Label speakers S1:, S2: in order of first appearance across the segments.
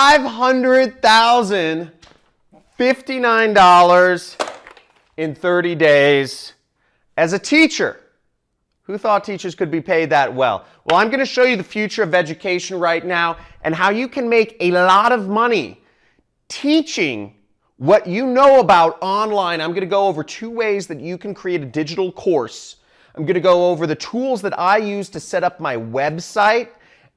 S1: $500,059 in 30 days as a teacher. Who thought teachers could be paid that well? Well, I'm going to show you the future of education right now and how you can make a lot of money teaching what you know about online. I'm going to go over 2 ways that you can create a digital course. I'm going to go over the tools that I use to set up my website,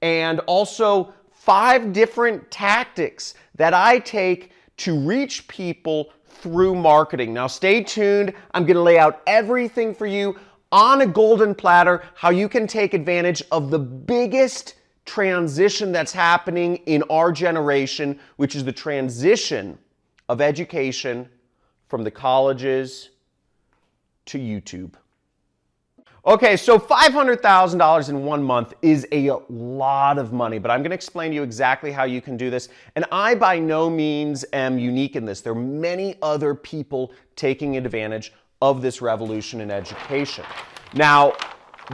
S1: and also 5 different tactics that I take to reach people through marketing. Now stay tuned. I'm going to lay out everything for you on a golden platter, how you can take advantage of the biggest transition that's happening in our generation, which is the transition of education from the colleges to YouTube. Okay, so $500,000 in 1 month is a lot of money, but I'm going to explain to you exactly how you can do this. And I by no means am unique in this. There are many other people taking advantage of this revolution in education. Now,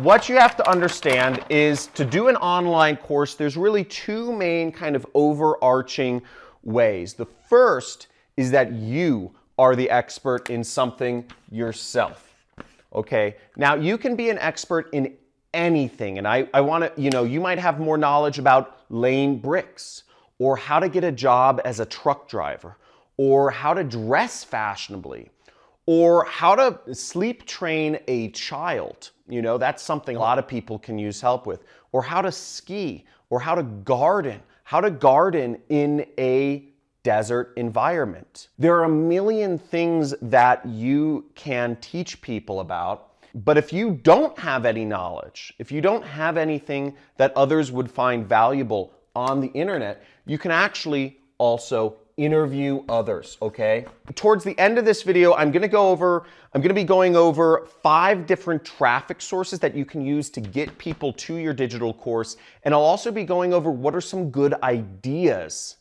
S1: what you have to understand is to do an online course, there's really 2 main kind of overarching ways. The first is that you are the expert in something yourself. Okay, now you can be an expert in anything, and I want to, you might have more knowledge about laying bricks, or how to get a job as a truck driver, or how to dress fashionably, or how to sleep train a child. That's something a lot of people can use help with. Or how to ski, or how to garden in a desert environment. There are a million things that you can teach people about, but if you don't have any knowledge, if you don't have anything that others would find valuable on the internet, you can actually also interview others, okay? Towards the end of this video, I'm going to be going over 5 different traffic sources that you can use to get people to your digital course, and I'll also be going over what are some good ideas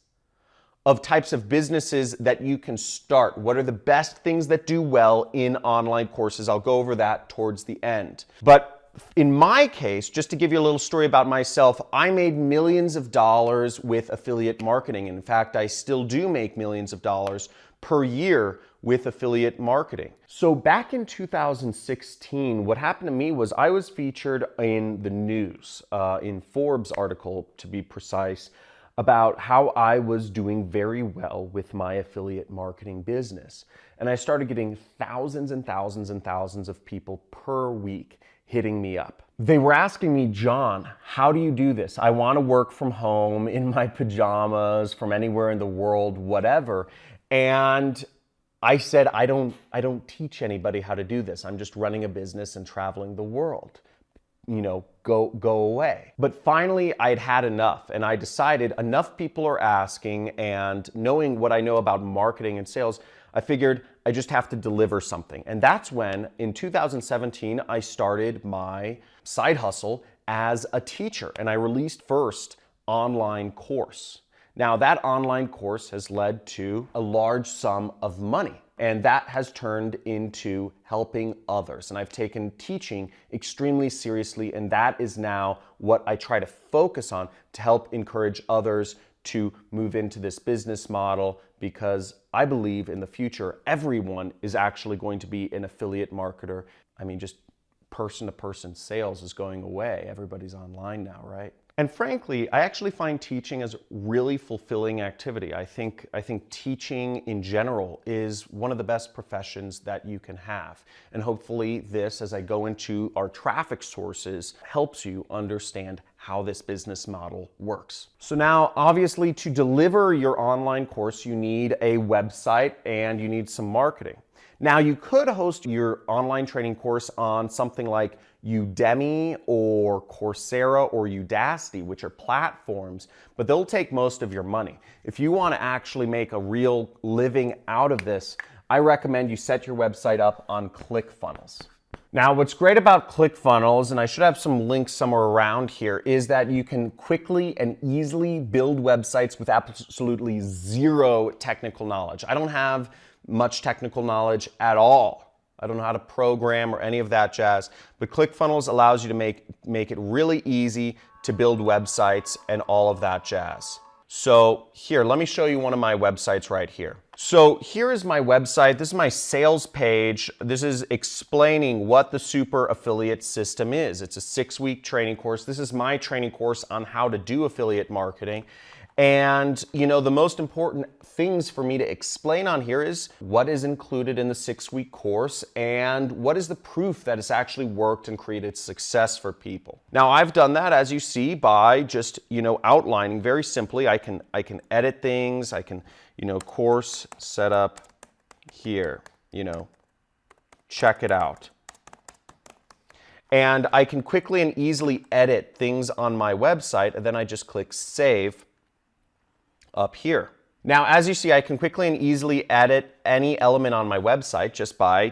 S1: of types of businesses that you can start. What are the best things that do well in online courses? I'll go over that towards the end. But in my case, just to give you a little story about myself, I made millions of dollars with affiliate marketing. In fact, I still do make millions of dollars per year with affiliate marketing. So back in 2016, what happened to me was I was featured in the news, in Forbes article to be precise, about how I was doing very well with my affiliate marketing business. And I started getting thousands and thousands and thousands of people per week hitting me up. They were asking me, John, how do you do this? I want to work from home in my pajamas from anywhere in the world, whatever. And I said, I don't teach anybody how to do this. I'm just running a business and traveling the world. Go away. But finally, I'd had enough, and I decided enough people are asking, and knowing what I know about marketing and sales, I figured I just have to deliver something. And that's when, in 2017, I started my side hustle as a teacher, and I released first online course. Now, that online course has led to a large sum of money, and that has turned into helping others. And I've taken teaching extremely seriously, and that is now what I try to focus on to help encourage others to move into this business model, because I believe in the future, everyone is actually going to be an affiliate marketer. I mean, just person-to-person sales is going away. Everybody's online now, right? And frankly, I actually find teaching as a really fulfilling activity. I think teaching in general is one of the best professions that you can have. And hopefully this, as I go into our traffic sources, helps you understand how this business model works. So now, obviously, to deliver your online course, you need a website and you need some marketing. Now, you could host your online training course on something like Udemy or Coursera or Udacity, which are platforms, but they'll take most of your money. If you want to actually make a real living out of this, I recommend you set your website up on ClickFunnels. Now, what's great about ClickFunnels, and I should have some links somewhere around here, is that you can quickly and easily build websites with absolutely zero technical knowledge. I don't have much technical knowledge at all. I don't know how to program or any of that jazz, but ClickFunnels allows you to make it really easy to build websites and all of that jazz. So here, let me show you one of my websites right here. So here is my website. This is my sales page. This is explaining what the Super Affiliate System is. It's a 6-week training course. This is my training course on how to do affiliate marketing. And you know, the most important things for me to explain on here is what is included in the 6-week course and what is the proof that it's actually worked and created success for people. Now, I've done that, as you see, by just, you know, outlining very simply. I can edit things. I can, you know, course setup here, you know, check it out. And I can quickly and easily edit things on my website, and then I just click save up here. Now, as you see, I can quickly and easily edit any element on my website just by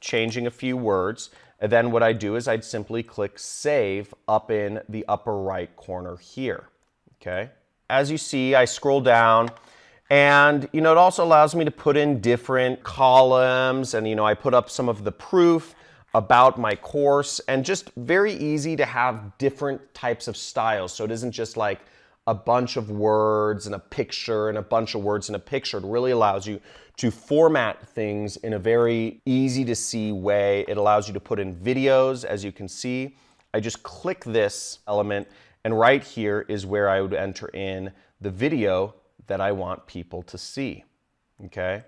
S1: changing a few words. And then what I do is I'd simply click save up in the upper right corner here, okay? As you see, I scroll down and, you know, it also allows me to put in different columns and, you know, I put up some of the proof about my course and just very easy to have different types of styles. So it isn't just like a bunch of words and a picture and a bunch of words and a picture. It really allows you to format things in a very easy to see way. It allows you to put in videos, as you can see. I just click this element, and right here is where I would enter in the video that I want people to see, okay?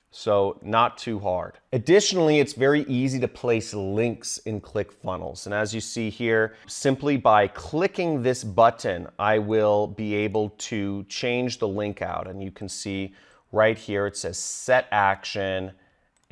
S1: So not too hard. Additionally, it's very easy to place links in ClickFunnels. And as you see here, simply by clicking this button, I will be able to change the link out. And you can see right here, it says set action.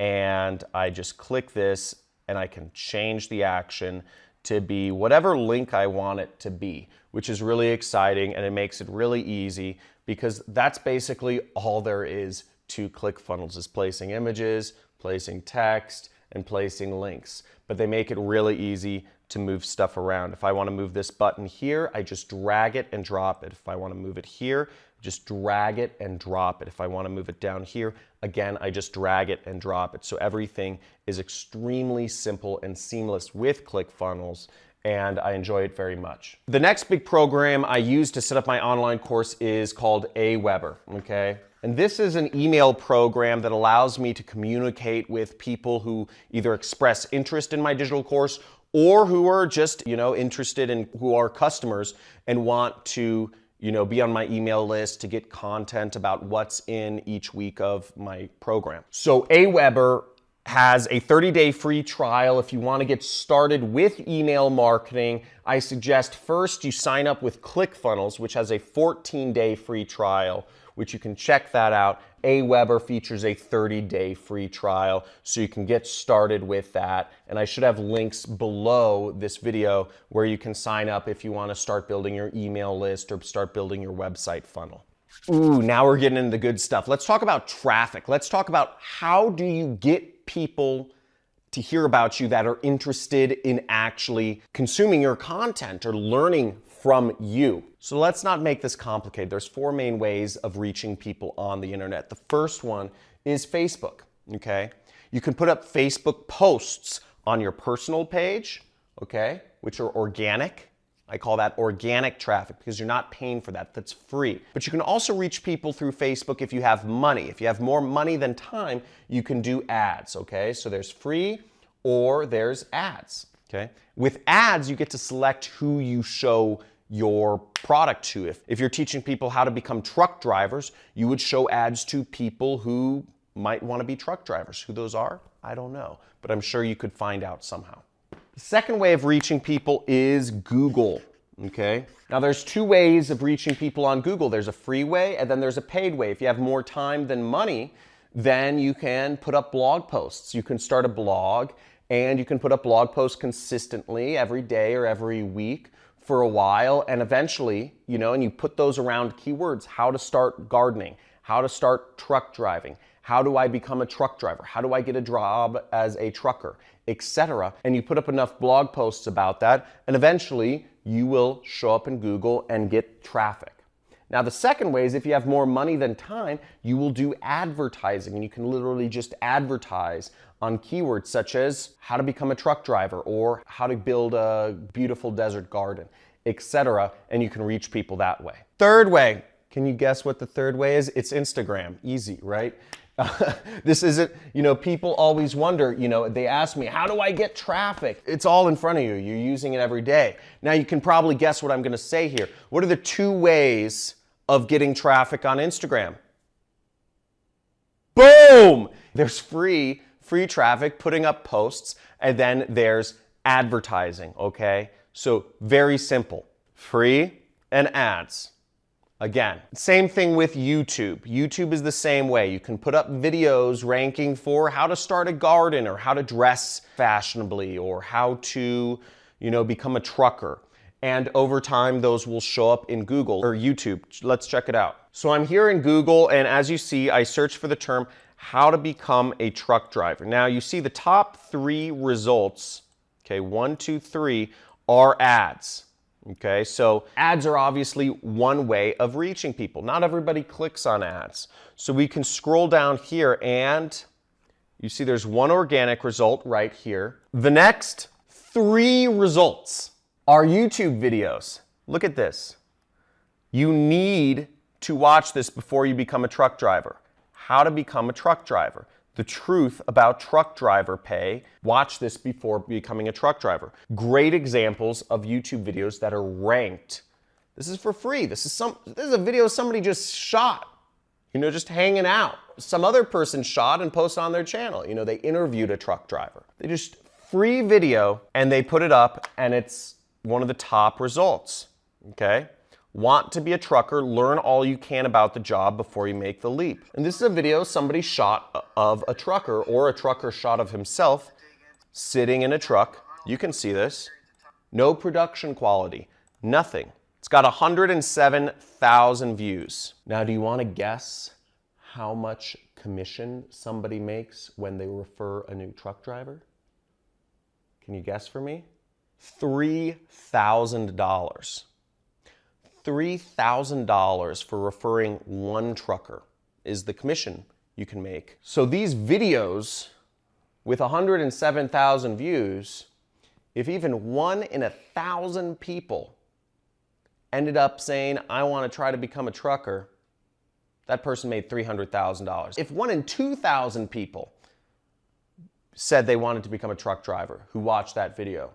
S1: And I just click this and I can change the action to be whatever link I want it to be, which is really exciting. And it makes it really easy because that's basically all there is to ClickFunnels, is placing images, placing text, and placing links. But they make it really easy to move stuff around. If I want to move this button here, I just drag it and drop it. If I want to move it here, just drag it and drop it. If I want to move it down here, again, I just drag it and drop it. So everything is extremely simple and seamless with ClickFunnels, and I enjoy it very much. The next big program I use to set up my online course is called Aweber, okay? And this is an email program that allows me to communicate with people who either express interest in my digital course or who are just, you know, interested in, who are customers and want to, you know, be on my email list to get content about what's in each week of my program. So Aweber has a 30-day free trial. If you want to get started with email marketing, I suggest first you sign up with ClickFunnels, which has a 14-day free trial, which you can check that out. Aweber features a 30-day free trial, so you can get started with that. And I should have links below this video where you can sign up if you want to start building your email list or start building your website funnel. Ooh, now we're getting into the good stuff. Let's talk about traffic. Let's talk about how do you get people to hear about you that are interested in actually consuming your content or learning from you. So let's not make this complicated. There's 4 main ways of reaching people on the internet. The first one is Facebook, okay? You can put up Facebook posts on your personal page, okay, which are organic. I call that organic traffic because you're not paying for that. That's free. But you can also reach people through Facebook if you have money. If you have more money than time, you can do ads, okay? So there's free or there's ads, okay? With ads, you get to select who you show your product to. If you're teaching people how to become truck drivers, you would show ads to people who might want to be truck drivers. Who those are, I don't know, but I'm sure you could find out somehow. The second way of reaching people is Google, okay? Now there's 2 ways of reaching people on Google. There's a free way and then there's a paid way. If you have more time than money, then you can put up blog posts. You can start a blog and you can put up blog posts consistently every day or every week for a while, and eventually, you know, and you put those around keywords: how to start gardening, how to start truck driving, how do I become a truck driver, how do I get a job as a trucker, etc. And you put up enough blog posts about that, and eventually you will show up in Google and get traffic. Now the second way is if you have more money than time, you will do advertising, and you can literally just advertise on keywords such as how to become a truck driver or how to build a beautiful desert garden, etc. And you can reach people that way. Third way Can you guess what the third way is? It's Instagram. Easy, right? This isn't, people always wonder, they ask me, how do I get traffic? It's all in front of you. You're using it every day. Now you can probably guess what I'm going to say here. What are the two ways of getting traffic on Instagram? Boom! There's free traffic, putting up posts, and then there's advertising, okay? So very simple. Free and ads. Again, same thing with YouTube. YouTube is the same way. You can put up videos ranking for how to start a garden or how to dress fashionably or how to, become a trucker. And over time, those will show up in Google or YouTube. Let's check it out. So I'm here in Google, and as you see, I search for the term how to become a truck driver. Now you see the top 3 results, okay, 1, 2, 3, are ads. Okay, so ads are obviously one way of reaching people. Not everybody clicks on ads. So we can scroll down here and you see there's one organic result right here. The next 3 results are YouTube videos. Look at this. You need to watch this before you become a truck driver. How to become a truck driver. The truth about truck driver pay. Watch this before becoming a truck driver. Great examples of YouTube videos that are ranked. This is for free. This is a video somebody just shot, just hanging out. Some other person shot and posted on their channel. They interviewed a truck driver. They just free video and they put it up and it's one of the top results. Okay? Want to be a trucker, learn all you can about the job before you make the leap. And this is a video somebody shot of a trucker or a trucker shot of himself sitting in a truck. You can see this. No production quality, nothing. It's got 107,000 views. Now, do you want to guess how much commission somebody makes when they refer a new truck driver? Can you guess for me? $3,000. $3,000 for referring one trucker is the commission you can make. So these videos with 107,000 views, if even 1 in 1,000 people ended up saying, I want to try to become a trucker, that person made $300,000. If 1 in 2,000 people said they wanted to become a truck driver who watched that video,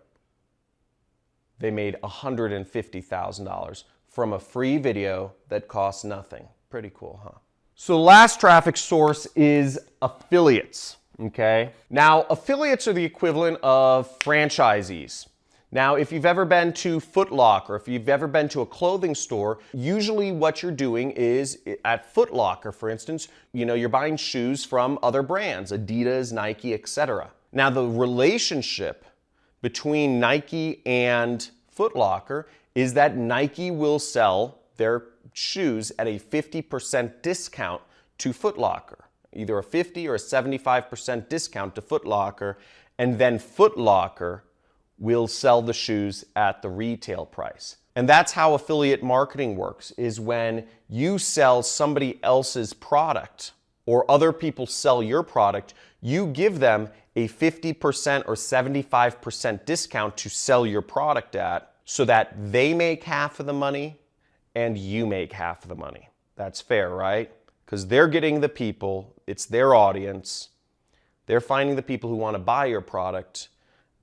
S1: they made $150,000 from a free video that costs nothing. Pretty cool, huh? So last traffic source is affiliates, okay? Now, affiliates are the equivalent of franchisees. Now, if you've ever been to Foot Locker, if you've ever been to a clothing store, usually what you're doing is, at Foot Locker, for instance, you're buying shoes from other brands, Adidas, Nike, etc. Now, the relationship between Nike and Foot Locker is that Nike will sell their shoes at a 50% discount to Foot Locker, either a 50 or a 75% discount to Foot Locker, and then Foot Locker will sell the shoes at the retail price. And that's how affiliate marketing works, is when you sell somebody else's product or other people sell your product, you give them a 50% or 75% discount to sell your product at, so that they make half of the money and you make half of the money. That's fair, right? Because they're getting the people, it's their audience, they're finding the people who want to buy your product,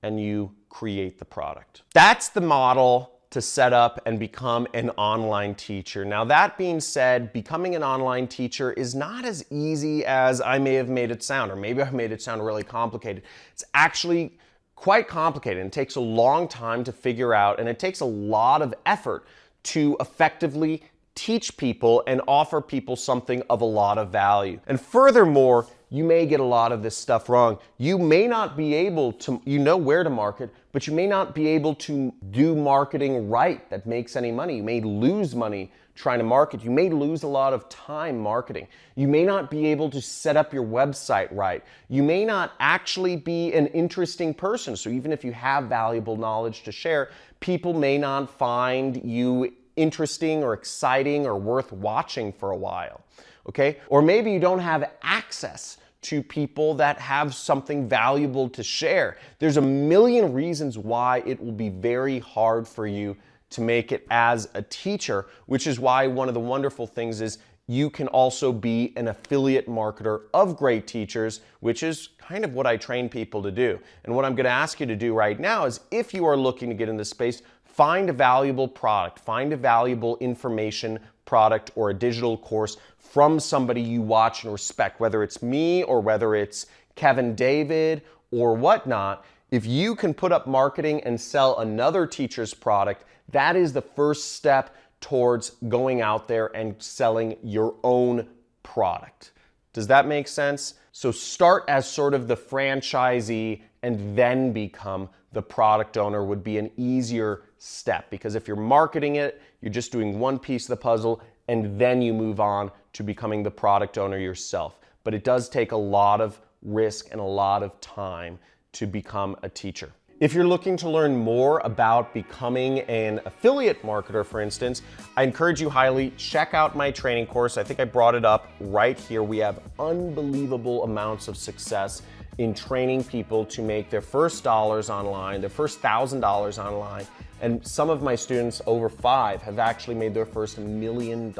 S1: and you create the product. That's the model to set up and become an online teacher. Now, that being said, becoming an online teacher is not as easy as I may have made it sound, or maybe I've made it sound really complicated. It's actually quite complicated and takes a long time to figure out, and it takes a lot of effort to effectively teach people and offer people something of a lot of value. And furthermore, you may get a lot of this stuff wrong. You may not be able to, where to market, but you may not be able to do marketing right that makes any money. You may lose money trying to market. You may lose a lot of time marketing. You may not be able to set up your website right. You may not actually be an interesting person. So even if you have valuable knowledge to share, people may not find you interesting or exciting or worth watching for a while, okay? Or maybe you don't have access to people that have something valuable to share. There's a million reasons why it will be very hard for you to make it as a teacher, which is why one of the wonderful things is you can also be an affiliate marketer of great teachers, which is kind of what I train people to do. And what I'm going to ask you to do right now is, if you are looking to get in this space, find a valuable product, find a valuable information product or a digital course from somebody you watch and respect, whether it's me or whether it's Kevin David or whatnot. If you can put up marketing and sell another teacher's product, that is the first step towards going out there and selling your own product. Does that make sense? So start as sort of the franchisee and then become the product owner would be an easier step, because if you're marketing it, you're just doing one piece of the puzzle and then you move on to becoming the product owner yourself. But it does take a lot of risk and a lot of time to become a teacher. If you're looking to learn more about becoming an affiliate marketer, for instance, I encourage you highly, check out my training course. I think I brought it up right here. We have unbelievable amounts of success in training people to make their first dollars online, their first $1,000 online. And some of my students, over 5, have actually made their first $1 million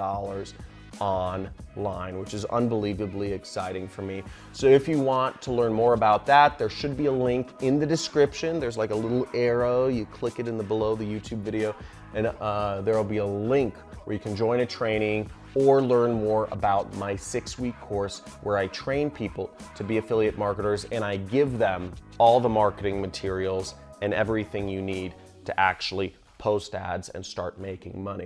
S1: online, which is unbelievably exciting for me. So if you want to learn more about that, there should be a link in the description. There's like a little arrow, you click it in the below the YouTube video, and there'll be a link where you can join a training or learn more about my 6-week course where I train people to be affiliate marketers, and I give them all the marketing materials and everything you need to actually post ads and start making money.